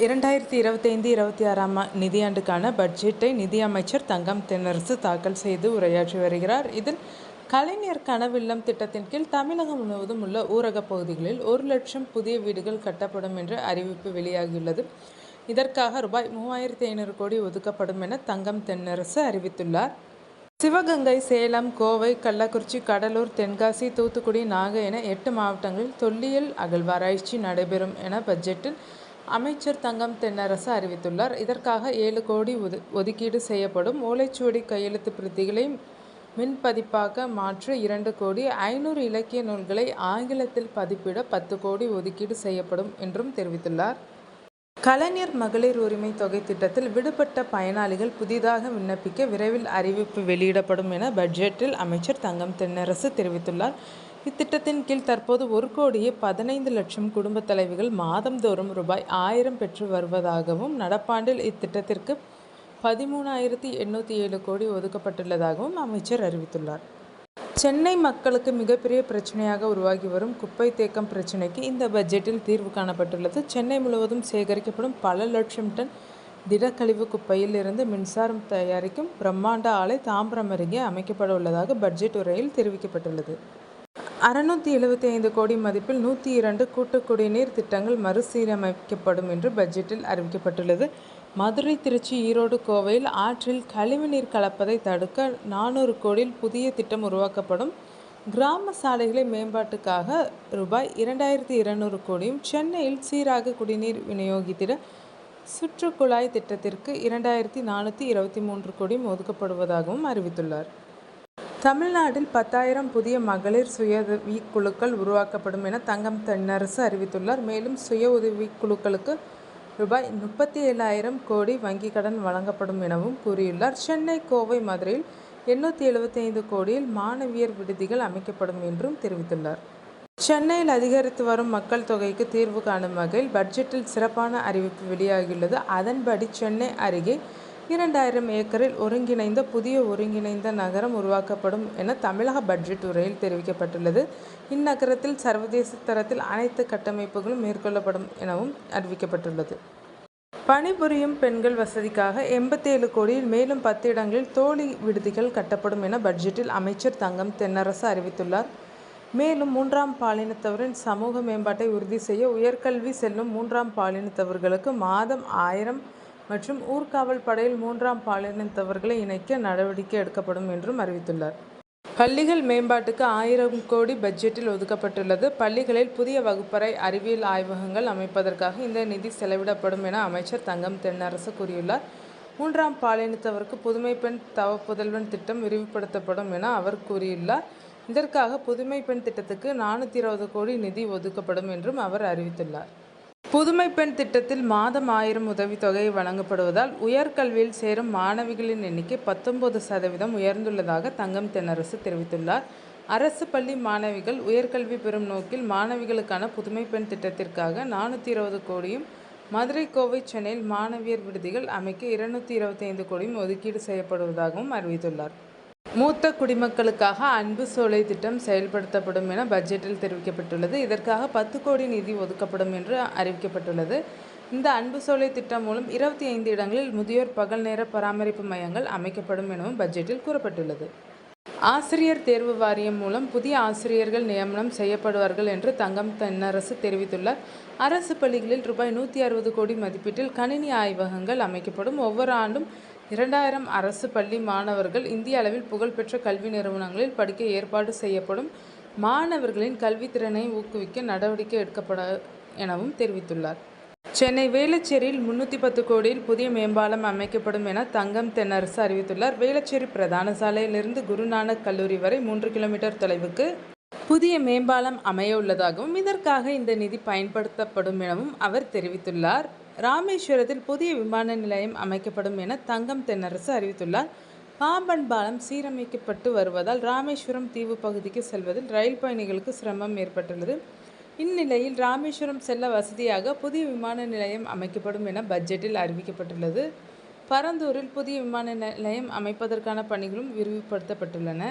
2025-26ஆம் நிதியாண்டுக்கான பட்ஜெட்டை நிதியமைச்சர் தங்கம் தென்னரசு தாக்கல் செய்து உரையாற்றி வருகிறார். இதில் கலைஞர் கனவில்லம் திட்டத்தின் கீழ் தமிழகம் முழுவதும் உள்ள ஊரகப் பகுதிகளில் 1,00,000 புதிய வீடுகள் கட்டப்படும் என்ற அறிவிப்பு வெளியாகியுள்ளது. இதற்காக ரூபாய் 3,500 கோடி ஒதுக்கப்படும் என தங்கம் தென்னரசு அறிவித்துள்ளார். சிவகங்கை, சேலம், கோவை, கள்ளக்குறிச்சி, கடலூர், தென்காசி, தூத்துக்குடி, நாகை என 8 மாவட்டங்களில் தொல்லியல் அகழ்வாராய்ச்சி நடைபெறும் என பட்ஜெட்டில் அமைச்சர் தங்கம் தென்னரசு அறிவித்துள்ளார். இதற்காக 7 கோடி ஒதுக்கீடு செய்யப்படும். ஓலைச்சுவடி கையெழுத்து பிரதிகளை மின்பதிப்பாக மாற்ற 2 கோடி, 500 இலக்கிய நூல்களை ஆங்கிலத்தில் பதிப்பிட 10 கோடி ஒதுக்கீடு செய்யப்படும் என்றும் தெரிவித்துள்ளார். கலைஞர் மகளிர் உரிமை தொகை திட்டத்தில் விடுபட்ட பயனாளிகள் புதிதாக விண்ணப்பிக்க விரைவில் அறிவிப்பு வெளியிடப்படும் என பட்ஜெட்டில் அமைச்சர் தங்கம் தென்னரசு தெரிவித்துள்ளார். இத்திட்டத்தின் கீழ் தற்போது 1,15,00,000 குடும்ப தலைவிகள் மாதந்தோறும் ரூபாய் 1,000 பெற்று வருவதாகவும், நடப்பாண்டில் இத்திட்டத்திற்கு 13,807 கோடி ஒதுக்கப்பட்டுள்ளதாகவும் அமைச்சர் அறிவித்துள்ளார். சென்னை மக்களுக்கு மிகப்பெரிய பிரச்சனையாக உருவாகி வரும் குப்பை தேக்கம் பிரச்சினைக்கு இந்த பட்ஜெட்டில் தீர்வு காணப்பட்டுள்ளது. சென்னை முழுவதும் சேகரிக்கப்படும் பல லட்சம் டன் திடக்கழிவு குப்பையில் இருந்து மின்சாரம் தயாரிக்கும் பிரம்மாண்ட ஆலை தாம்பரம் அருகே அமைக்கப்பட உள்ளதாக பட்ஜெட் உரையில் தெரிவிக்கப்பட்டுள்ளது. 675 கோடி மதிப்பில் 102 கூட்டு குடிநீர் திட்டங்கள் மறுசீரமைக்கப்படும் என்று பட்ஜெட்டில் அறிவிக்கப்பட்டுள்ளது. மதுரை, திருச்சி, ஈரோடு, கோவையில் ஆற்றில் கழிவுநீர் கலப்பதை தடுக்க 400 கோடியில் புதிய திட்டம் உருவாக்கப்படும். கிராம சாலைகளை மேம்பாட்டுக்காக ரூபாய் 2,200 கோடியும், சென்னையில் சீராக குடிநீர் விநியோகித்திட சுற்றுக்குழாய் திட்டத்திற்கு 2,423 கோடியும் ஒதுக்கப்படுவதாகவும் அறிவித்துள்ளார். தமிழ்நாட்டில் 10,000 புதிய மகளிர் சுய உதவிக் குழுக்கள் உருவாக்கப்படும் என தங்கம் தென்னரசு அறிவித்துள்ளார். மேலும் சுய உதவிக் குழுக்களுக்கு ரூபாய் 37,000 கோடி வங்கிக் கடன் வழங்கப்படும் எனவும் கூறியுள்ளார். சென்னை, கோவை, மதுரையில் 875 கோடியில் மாணவியர் விடுதிகள் அமைக்கப்படும் என்றும் தெரிவித்துள்ளார். சென்னையில் அதிகரித்து வரும் மக்கள் தொகைக்கு தீர்வு காணும் வகையில் பட்ஜெட்டில் சிறப்பான அறிவிப்பு வெளியாகியுள்ளது. அதன்படி சென்னை அருகே 2,000 ஏக்கரில் ஒருங்கிணைந்த புதிய ஒருங்கிணைந்த நகரம் உருவாக்கப்படும் என தமிழக பட்ஜெட் உரையில் தெரிவிக்கப்பட்டுள்ளது. இந்நகரத்தில் சர்வதேச தரத்தில் அனைத்து கட்டமைப்புகளும் மேற்கொள்ளப்படும் எனவும் அறிவிக்கப்பட்டுள்ளது. பணிபுரியும் பெண்கள் வசதிக்காக 87 கோடியில் மேலும் 10 இடங்களில் தோழி விடுதிகள் கட்டப்படும் என பட்ஜெட்டில் அமைச்சர் தங்கம் தென்னரசு அறிவித்துள்ளார். மேலும் 3ஆம் பாலினத்தவரின் சமூக மேம்பாட்டை உறுதி செய்ய உயர்கல்வி செல்லும் 3ஆம் பாலினத்தவர்களுக்கு மாதம் 1,000 மற்றும் ஊர்காவல் படையில் 3ஆம் பாலினத்தவர்களை இணைக்க நடவடிக்கை எடுக்கப்படும் என்றும் அறிவித்துள்ளார். பள்ளிகள் மேம்பாட்டுக்கு 1,000 கோடி பட்ஜெட்டில் ஒதுக்கப்பட்டுள்ளது. பள்ளிகளில் புதிய வகுப்பறை, அறிவியல் ஆய்வகங்கள் அமைப்பதற்காக இந்த நிதி செலவிடப்படும் என அமைச்சர் தங்கம் தென்னரசு கூறியுள்ளார். 3ஆம் பாலினத்தவருக்கு புதுமை பெண் தவ புதல்வன் திட்டம் விரிவுபடுத்தப்படும் என அவர் கூறியுள்ளார். இதற்காக புதுமை பெண் திட்டத்துக்கு 420 கோடி நிதி ஒதுக்கப்படும் என்றும் அவர் அறிவித்துள்ளார். புதுமை பெண் திட்டத்தில் மாதம் 1,000 உதவித்தொகை வழங்கப்படுவதால் உயர்கல்வியில் சேரும் மாணவிகளின் எண்ணிக்கை 19% உயர்ந்துள்ளதாக தங்கம் தென்னரசு தெரிவித்துள்ளார். அரசு பள்ளி மாணவிகள் உயர்கல்வி பெறும் நோக்கில் மாணவிகளுக்கான புதுமை பெண் திட்டத்திற்காக 420 கோடியும், மதுரை, கோவை, சென்னையில் மாணவியர் விடுதிகள் அமைக்க 225 கோடியும் ஒதுக்கீடு செய்யப்படுவதாகவும் அறிவித்துள்ளார். மூத்த குடிமக்களுக்காக அன்பு சோலை திட்டம் செயல்படுத்தப்படும் என பட்ஜெட்டில் தெரிவிக்கப்பட்டுள்ளது. இதற்காக 10 கோடி நிதி ஒதுக்கப்படும் என்று அறிவிக்கப்பட்டுள்ளது. இந்த அன்பு சோலை திட்டம் மூலம் 25 இடங்களில் முதியோர் பகல் நேர பராமரிப்பு மையங்கள் அமைக்கப்படும் எனவும் பட்ஜெட்டில் கூறப்பட்டுள்ளது. ஆசிரியர் தேர்வு வாரியம் மூலம் புதிய ஆசிரியர்கள் நியமனம் செய்யப்படுவார்கள் என்று தங்கம் தென்னரசு தெரிவித்துள்ளார். அரசு பள்ளிகளில் ரூபாய் 160 கோடி மதிப்பீட்டில் கணினி ஆய்வகங்கள் அமைக்கப்படும். ஒவ்வொரு ஆண்டும் 2,000 அரசு பள்ளி மாணவர்கள் இந்திய அளவில் புகழ்பெற்ற கல்வி நிறுவனங்களில் படிக்க ஏற்பாடு செய்யப்படும். மாணவர்களின் கல்வித்திறனை ஊக்குவிக்க நடவடிக்கை எடுக்கப்படும் எனவும் தெரிவித்துள்ளார். சென்னை வேளச்சேரியில் 310 கோடியில் புதிய மேம்பாலம் அமைக்கப்படும் என தங்கம் தென்னரசு அறிவித்துள்ளார். வேளச்சேரி பிரதான சாலையிலிருந்து குருநானக் கல்லூரி வரை 3 கிலோமீட்டர் தொலைவுக்கு புதிய மேம்பாலம் அமைய உள்ளதாகவும், இதற்காக இந்த நிதி பயன்படுத்தப்படும் எனவும் அவர் தெரிவித்துள்ளார். ராமேஸ்வரத்தில் புதிய விமான நிலையம் அமைக்கப்படும் என தங்கம் தென்னரசு அறிவித்துள்ளார். பாம்பன் பாலம் சீரமைக்கப்பட்டு வருவதால் ராமேஸ்வரம் தீவு பகுதிக்கு செல்வதில் ரயில் பயணிகளுக்கு சிரமம் ஏற்பட்டுள்ளது. இந்நிலையில் ராமேஸ்வரம் செல்ல வசதியாக புதிய விமான நிலையம் அமைக்கப்படும் என பட்ஜெட்டில் அறிவிக்கப்பட்டுள்ளது. பரந்தூரில் புதிய விமான நிலையம் அமைப்பதற்கான பணிகளும் விரிவுபடுத்தப்பட்டுள்ளன.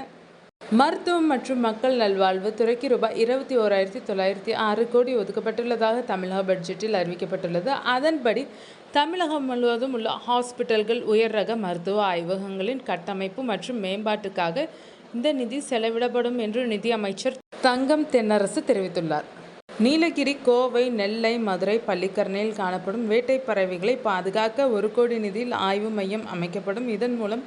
மருத்துவம் மற்றும் மக்கள் நல்வாழ்வு துறைக்கு ரூபாய் 21,906 கோடி ஒதுக்கப்பட்டுள்ளதாக தமிழக பட்ஜெட்டில் அறிவிக்கப்பட்டுள்ளது. அதன்படி தமிழகம் முழுவதும் உள்ள ஹாஸ்பிட்டல்கள், உயர் ரக மருத்துவ ஆய்வகங்களின் கட்டமைப்பு மற்றும் மேம்பாட்டுக்காக இந்த நிதி செலவிடப்படும் என்று நிதியமைச்சர் தங்கம் தென்னரசு தெரிவித்துள்ளார். நீலகிரி, கோவை, நெல்லை, மதுரை, பள்ளிக்கரணையில் காணப்படும் வேட்டை பறவைகளை பாதுகாக்க 1 கோடி நிதியில் ஆய்வு மையம் அமைக்கப்படும். இதன் மூலம்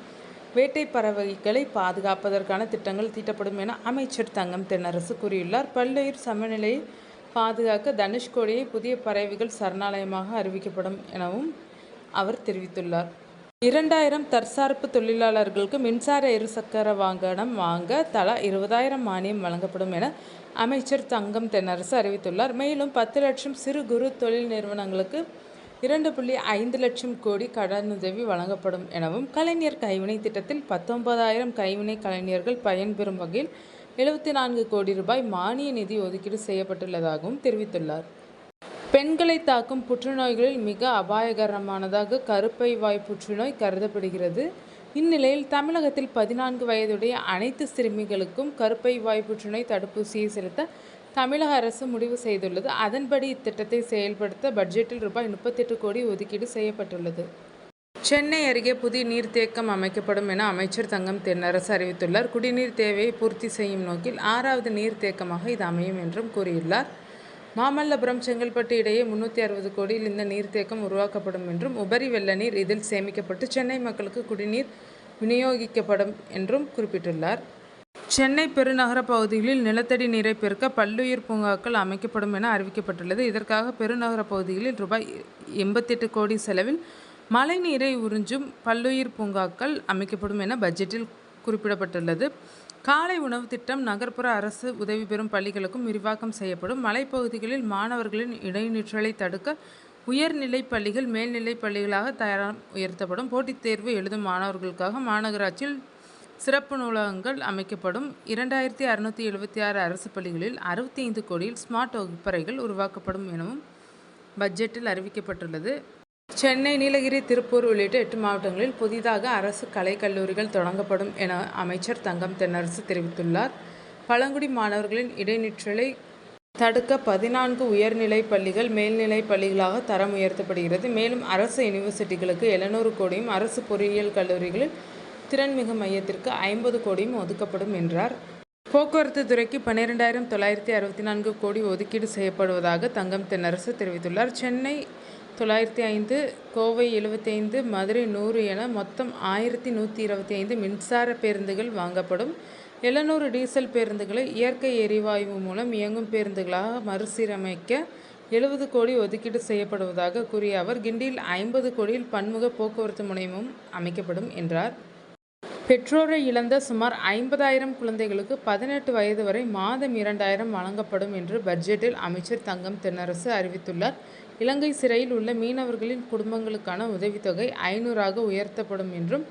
வேட்டை பறவைகளை பாதுகாப்பதற்கான திட்டங்கள் தீட்டப்படும் என அமைச்சர் தங்கம் தென்னரசு கூறியுள்ளார். பல்லுயிர் சமநிலையை பாதுகாக்க தனுஷ்கோடியை புதிய பறவைகள் சரணாலயமாக அறிவிக்கப்படும் எனவும் அவர் தெரிவித்துள்ளார். 2000 தற்சார்பு தொழிலாளர்களுக்கு மின்சார இருசக்கர வாகனம் வாங்க தலா 20,000 மானியம் வழங்கப்படும் என அமைச்சர் தங்கம் தென்னரசு அறிவித்துள்ளார். மேலும் 10 லட்சம் சிறு குறு தொழில் நிறுவனங்களுக்கு 2.5 லட்சம் கோடி கடனுதவி வழங்கப்படும் எனவும், கலைஞர் கைவினை திட்டத்தில் 19,000 கைவினை கலைஞர்கள் பயன்பெறும் வகையில் 74 கோடி ரூபாய் மானிய நிதி ஒதுக்கீடு செய்யப்பட்டுள்ளதாகவும் தெரிவித்துள்ளார். பெண்களை தாக்கும் புற்றுநோய்களில் மிக அபாயகரமானதாக கருப்பை வாய் புற்றுநோய் கருதப்படுகிறது. இந்நிலையில் தமிழகத்தில் 14 வயதுடைய அனைத்து சிறுமிகளுக்கும் கருப்பை வாய் புற்றுநோய் தடுப்பூசியை செலுத்த தமிழக அரசு முடிவு செய்துள்ளது. அதன்படி இத்திட்டத்தை செயல்படுத்த பட்ஜெட்டில் ரூபாய் 38 கோடி ஒதுக்கீடு செய்யப்பட்டுள்ளது. சென்னை அருகே புதிய நீர்த்தேக்கம் அமைக்கப்படும் என அமைச்சர் தங்கம் தென்னரசு அறிவித்துள்ளார். குடிநீர் தேவையை பூர்த்தி செய்யும் நோக்கில் 6வது நீர்த்தேக்கமாக இது அமையும் என்றும் கூறியுள்ளார். மாமல்லபுரம், செங்கல்பட்டு இடையே 360 கோடியில் இந்த நீர்த்தேக்கம் உருவாக்கப்படும் என்றும், உபரி வெள்ள நீர் இதில் சேமிக்கப்பட்டு சென்னை மக்களுக்கு குடிநீர் விநியோகிக்கப்படும் என்றும் குறிப்பிட்டுள்ளார். சென்னை பெருநகர பகுதிகளில் நிலத்தடி நீரை பெருக்க பல்லுயிர் பூங்காக்கள் அமைக்கப்படும் என அறிவிக்கப்பட்டுள்ளது. இதற்காக பெருநகர பகுதிகளில் ரூபாய் 88 கோடி செலவில் மழை நீரை உறிஞ்சும் பல்லுயிர் பூங்காக்கள் அமைக்கப்படும் என பட்ஜெட்டில் குறிப்பிடப்பட்டுள்ளது. காலை உணவு திட்டம் நகர்ப்புற அரசு உதவி பெறும் பள்ளிகளுக்கும் விரிவாக்கம் செய்யப்படும். மலைப்பகுதிகளில் மாணவர்களின் இடைநிற்றலை தடுக்க உயர்நிலை பள்ளிகள் மேல்நிலை பள்ளிகளாக தரம் உயர்த்தப்படும். போட்டித் தேர்வு எழுதும் மாணவர்களுக்காக மாநகராட்சியில் சிறப்பு நூலகங்கள் அமைக்கப்படும். 2676 அரசு பள்ளிகளில் 65 கோடியில் ஸ்மார்ட் வகுப்பறைகள் உருவாக்கப்படும் எனவும் பட்ஜெட்டில் அறிவிக்கப்பட்டுள்ளது. சென்னை, நீலகிரி, திருப்பூர் உள்ளிட்ட 8 மாவட்டங்களில் புதிதாக அரசு கலை கல்லூரிகள் தொடங்கப்படும் என அமைச்சர் தங்கம் தென்னரசு தெரிவித்துள்ளார். பழங்குடி மாணவர்களின் இடைநிற்றலை தடுக்க 14 உயர்நிலை பள்ளிகள் மேல்நிலை பள்ளிகளாக தரம் உயர்த்தப்படுகிறது. மேலும் அரசு யூனிவர்சிட்டிகளுக்கு 700 கோடியும், அரசு பொறியியல் கல்லூரிகளில் திறன்மிகு மையத்திற்கு 50 கோடியும் ஒதுக்கப்படும் என்றார். போக்குவரத்து துறைக்கு 12,964 கோடி ஒதுக்கீடு செய்யப்படுவதாக தங்கம் தென்னரசு தெரிவித்துள்ளார். சென்னை 905, கோவை 75, மதுரை 100 என மொத்தம் 1125 மின்சார பேருந்துகள் வாங்கப்படும். 700 டீசல் பேருந்துகளை இயற்கை எரிவாயு மூலம் இயங்கும் பேருந்துகளாக மறுசீரமைக்க 70 கோடி ஒதுக்கீடு செய்யப்படுவதாக கூறிய அவர், கிண்டியில் 50 கோடியில் பன்முக போக்குவரத்து முனையமும் அமைக்கப்படும் என்றார். பெற்றோரை இழந்த சுமார் 50,000 குழந்தைகளுக்கு 18 வயது வரை மாதம் 2,000 வழங்கப்படும் என்று பட்ஜெட்டில் அமைச்சர் தங்கம் தென்னரசு அறிவித்துள்ளார். இலங்கை சிறையில் உள்ள மீனவர்களின் குடும்பங்களுக்கான உதவித்தொகை 500ஆக உயர்த்தப்படும் என்றும்,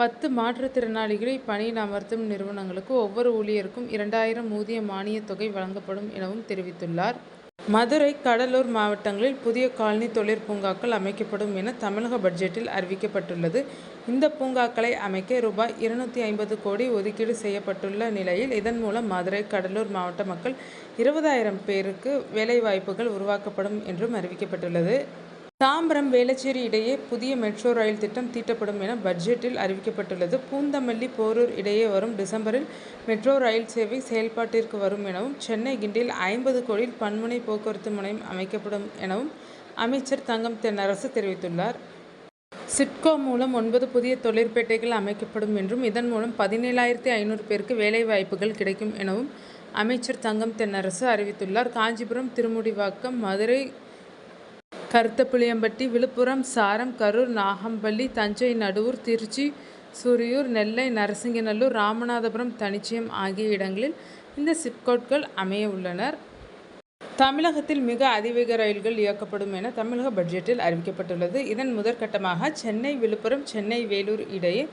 10 மாற்றுத்திறனாளிகளை பணியில் அமர்த்தும் நிறுவனங்களுக்கு ஒவ்வொரு ஊழியருக்கும் 2,000 ஊதிய மானிய தொகை வழங்கப்படும் எனவும் தெரிவித்துள்ளார். மதுரை, கடலூர் மாவட்டங்களில் புதிய காலனி தொழிற்பூங்காக்கள் அமைக்கப்படும் என தமிழக பட்ஜெட்டில் அறிவிக்கப்பட்டுள்ளது. இந்த பூங்காக்களை அமைக்க ரூபாய் 250 கோடி ஒதுக்கீடு செய்யப்பட்டுள்ள நிலையில், இதன் மூலம் மதுரை, கடலூர் மாவட்ட மக்கள் 20,000 பேருக்கு வேலைவாய்ப்புகள் உருவாக்கப்படும் என்றும் அறிவிக்கப்பட்டுள்ளது. தாம்பரம், வேளச்சேரி இடையே புதிய மெட்ரோ ரயில் திட்டம் தீட்டப்படும் என பட்ஜெட்டில் அறிவிக்கப்பட்டுள்ளது. பூந்தமல்லி, போரூர் இடையே வரும் டிசம்பரில் மெட்ரோ ரயில் சேவை செயல்பாட்டிற்கு வரும் எனவும், சென்னை, கிண்டியில் 50 கோடியில் பன்முனை போக்குவரத்து முனையம் அமைக்கப்படும் எனவும் அமைச்சர் தங்கம் தென்னரசு தெரிவித்துள்ளார். சிட்கோ மூலம் 9 புதிய தொழிற்பேட்டைகள் அமைக்கப்படும் என்றும், இதன் மூலம் 17,500 பேருக்கு வேலைவாய்ப்புகள் கிடைக்கும் எனவும் அமைச்சர் தங்கம் தென்னரசு அறிவித்துள்ளார். காஞ்சிபுரம், திருமுடிவாக்கம், மதுரை, கருத்தப்புளியம்பட்டி, விழுப்புரம், சாரம், கரூர், நாகம்பள்ளி, தஞ்சை, நடூர், திருச்சி, சூரியூர், நெல்லை, நரசிங்கநல்லூர், ராமநாதபுரம், தனிச்சயம் ஆகிய இடங்களில் இந்த சிப்காட்கள் அமைய உள்ளனர். தமிழகத்தில் மிக அதிவேக ரயில்கள் இயக்கப்படும் என தமிழக பட்ஜெட்டில் அறிவிக்கப்பட்டுள்ளது. இதன் முதற்கட்டமாக சென்னை, விழுப்புரம், சென்னை, வேலூர் இடையே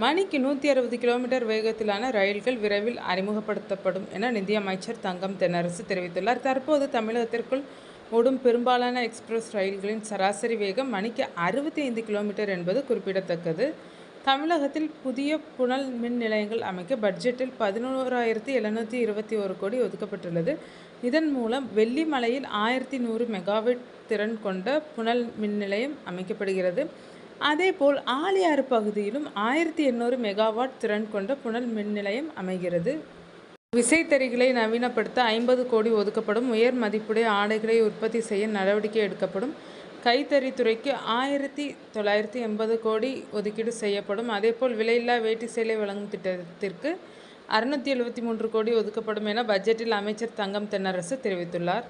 மணிக்கு 160 கிலோமீட்டர் வேகத்திலான ரயில்கள் விரைவில் அறிமுகப்படுத்தப்படும் என நிதியமைச்சர் தங்கம் தென்னரசு தெரிவித்துள்ளார். தற்போது தமிழகத்திற்குள் ஓடும் பெரும்பாலான எக்ஸ்பிரஸ் ரயில்களின் சராசரி வேகம் மணிக்கு 65 கிலோமீட்டர் என்பது குறிப்பிடத்தக்கது. தமிழகத்தில் புதிய புனல் மின் நிலையங்கள் அமைக்க பட்ஜெட்டில் 11,721 கோடி ஒதுக்கப்பட்டுள்ளது. இதன் மூலம் வெள்ளிமலையில் 1,100 மெகாவாட் திறன் கொண்ட புனல் மின் நிலையம் அமைக்கப்படுகிறது. அதேபோல் ஆழியாறு பகுதியிலும் 1,800 மெகாவாட் திறன் கொண்ட புனல் மின் நிலையம் அமைகிறது. விசைத்தறிகளை நவீனப்படுத்த 50 கோடி ஒதுக்கப்படும். உயர் மதிப்புடைய ஆடைகளை உற்பத்தி செய்ய நடவடிக்கை எடுக்கப்படும். கைத்தறித்துறைக்கு 1,980 கோடி ஒதுக்கீடு செய்யப்படும். அதேபோல் விலையில்லா வேட்டி சேலை வழங்கும் திட்டத்திற்கு 673 கோடி ஒதுக்கப்படும் என பட்ஜெட்டில் அமைச்சர் தங்கம் தென்னரசு தெரிவித்துள்ளார்.